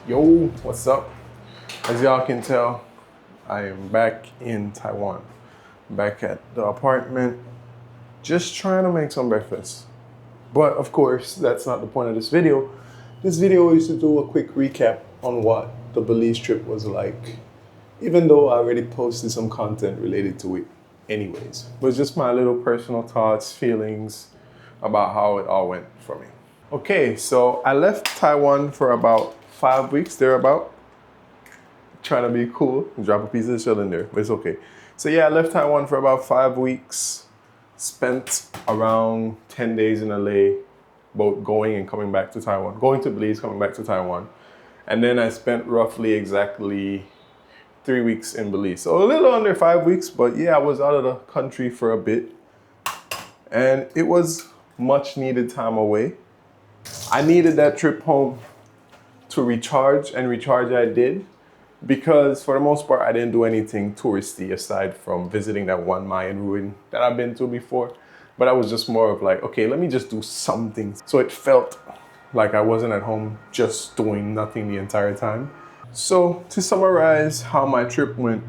Yo, what's up? As y'all can tell, I am back in Taiwan, back at the apartment, just trying to make some breakfast. But of course, that's not the point of this video. This video is to do a quick recap on what the Belize trip was like, even though I already posted some content related to it anyways. But just my little personal thoughts, feelings about how it all went for me. Okay, so I left Taiwan for about 5 weeks, thereabout. Trying to be cool, drop a piece of shell in there, but it's okay. So yeah, I left Taiwan for about 5 weeks, spent around 10 days in LA, both going and coming back to Taiwan, going to Belize, coming back to Taiwan. And then I spent roughly exactly 3 weeks in Belize. So a little under 5 weeks, but yeah, I was out of the country for a bit. And it was much needed time away. I needed that trip home to recharge, and recharge I did. Because for the most part, I didn't do anything touristy aside from visiting that one Mayan ruin that I've been to before. But I was just more of like, okay, let me just do something. So it felt like I wasn't at home just doing nothing the entire time. So to summarize how my trip went,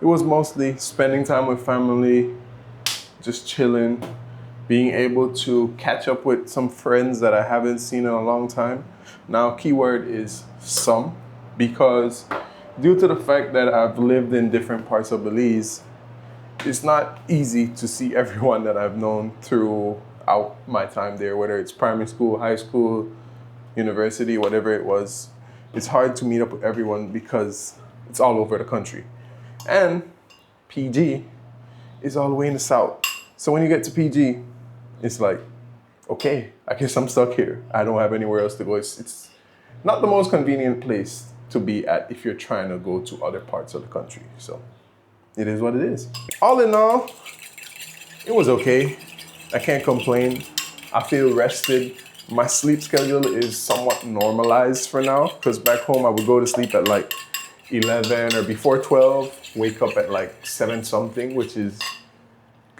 it was mostly spending time with family, just chilling, being able to catch up with some friends that I haven't seen in a long time. Now, keyword is some, because due to the fact that I've lived in different parts of Belize, it's not easy to see everyone that I've known throughout my time there, whether it's primary school, high school, university, whatever it was. It's hard to meet up with everyone because it's all over the country. And PG is all the way in the south. So when you get to PG, it's like, okay, I guess I'm stuck here. I don't have anywhere else to go. It's not the most convenient place to be at if you're trying to go to other parts of the country. So it is what it is. All in all, it was okay. I can't complain. I feel rested. My sleep schedule is somewhat normalized for now, because back home I would go to sleep at like 11 or before 12, wake up at like 7 something, which is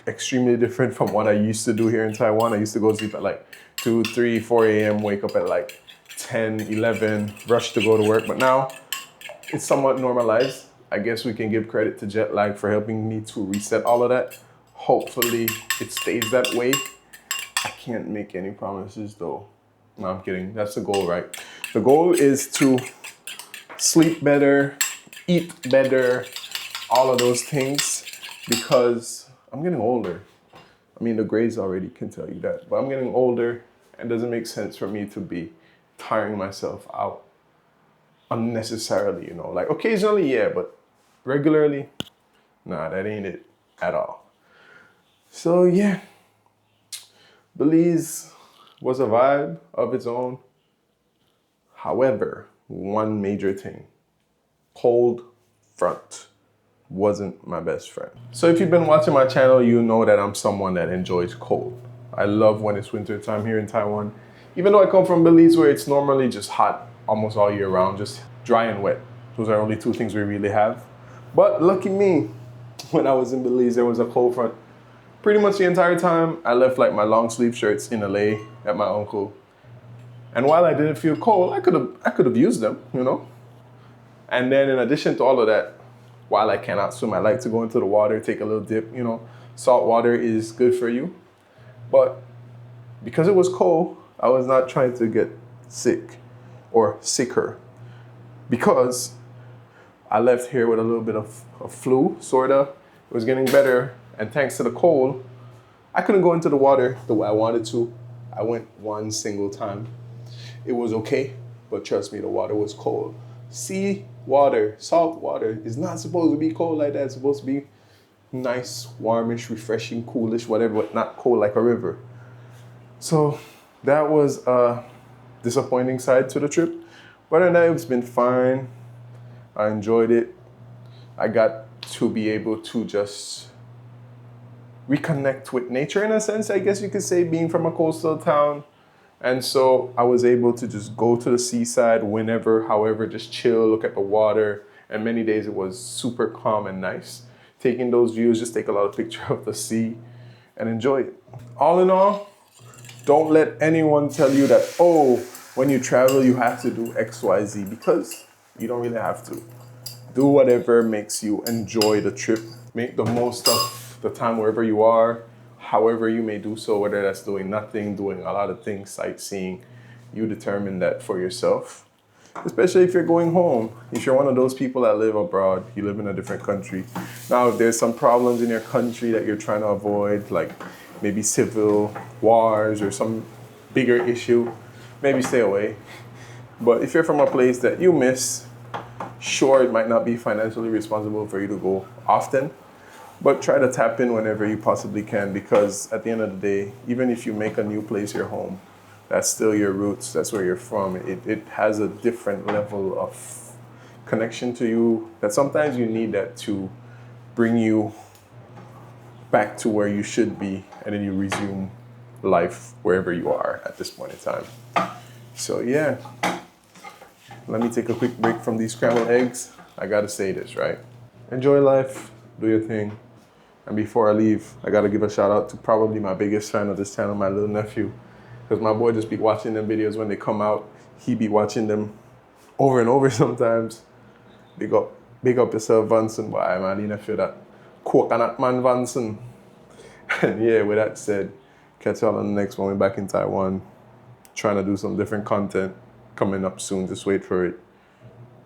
extremely different from what I used to do here in Taiwan. I used to go to sleep at like 2, 3, 4 a.m., wake up at like 10, 11, rush to go to work. But now it's somewhat normalized. I guess we can give credit to jet lag for helping me to reset all of that. Hopefully it stays that way. I can't make any promises though. No, I'm kidding. That's the goal, right? The goal is to sleep better, eat better, all of those things, because I'm getting older. I mean, the grades already can tell you that, but I'm getting older, and it doesn't make sense for me to be tiring myself out unnecessarily, you know. Like occasionally, yeah, but regularly, nah, that ain't it at all. So yeah, Belize was a vibe of its own. However, one major thing, cold front wasn't my best friend. So if you've been watching my channel, you know that I'm someone that enjoys cold. I love when it's winter time here in Taiwan. Even though I come from Belize where it's normally just hot almost all year round, just dry and wet. Those are only two things we really have. But lucky me, when I was in Belize, there was a cold front. Pretty much the entire time, I left like my long sleeve shirts in LA at my uncle. And while I didn't feel cold, I could have used them, you know? And then in addition to all of that, while I cannot swim, I like to go into the water, take a little dip, you know. Salt water is good for you. But because it was cold, I was not trying to get sick or sicker, because I left here with a little bit of a flu, sorta. It was getting better, and thanks to the cold, I couldn't go into the water the way I wanted to. I went one single time. It was okay, but trust me, the water was cold. Sea water, salt water, is not supposed to be cold like that. It's supposed to be nice, warmish, refreshing, coolish, whatever, but not cold like a river. So that was a disappointing side to the trip. But other than that, it's been fine. I enjoyed it. I got to be able to just reconnect with nature in a sense, I guess you could say, being from a coastal town. And so I was able to just go to the seaside whenever, however, just chill, look at the water. And many days it was super calm and nice. Taking those views, just take a lot of pictures of the sea and enjoy it. All in all, don't let anyone tell you that, oh, when you travel, you have to do X, Y, Z because you don't really have to. Do whatever makes you enjoy the trip. Make the most of the time wherever you are, however you may do so, whether that's doing nothing, doing a lot of things, sightseeing. You determine that for yourself. Especially if you're going home. If you're one of those people that live abroad, you live in a different country. Now, if there's some problems in your country that you're trying to avoid, like maybe civil wars or some bigger issue, maybe stay away. But if you're from a place that you miss, sure, it might not be financially responsible for you to go often, but try to tap in whenever you possibly can because at the end of the day, even if you make a new place your home, that's still your roots, that's where you're from. It has a different level of connection to you that sometimes you need that to bring you back to where you should be and then you resume life wherever you are at this point in time. So yeah, let me take a quick break from these scrambled eggs. I gotta say this, right? Enjoy life, do your thing. And before I leave, I gotta give a shout out to probably my biggest fan of this channel, my little nephew. Because my boy just be watching them videos when they come out. He be watching them over and over sometimes. Big up yourself, Vanson, boy, man. I didn't feel that coconut man, Vanson. And yeah, with that said, catch y'all on the next one. We're back in Taiwan. Trying to do some different content coming up soon. Just wait for it.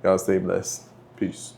Y'all stay blessed. Peace.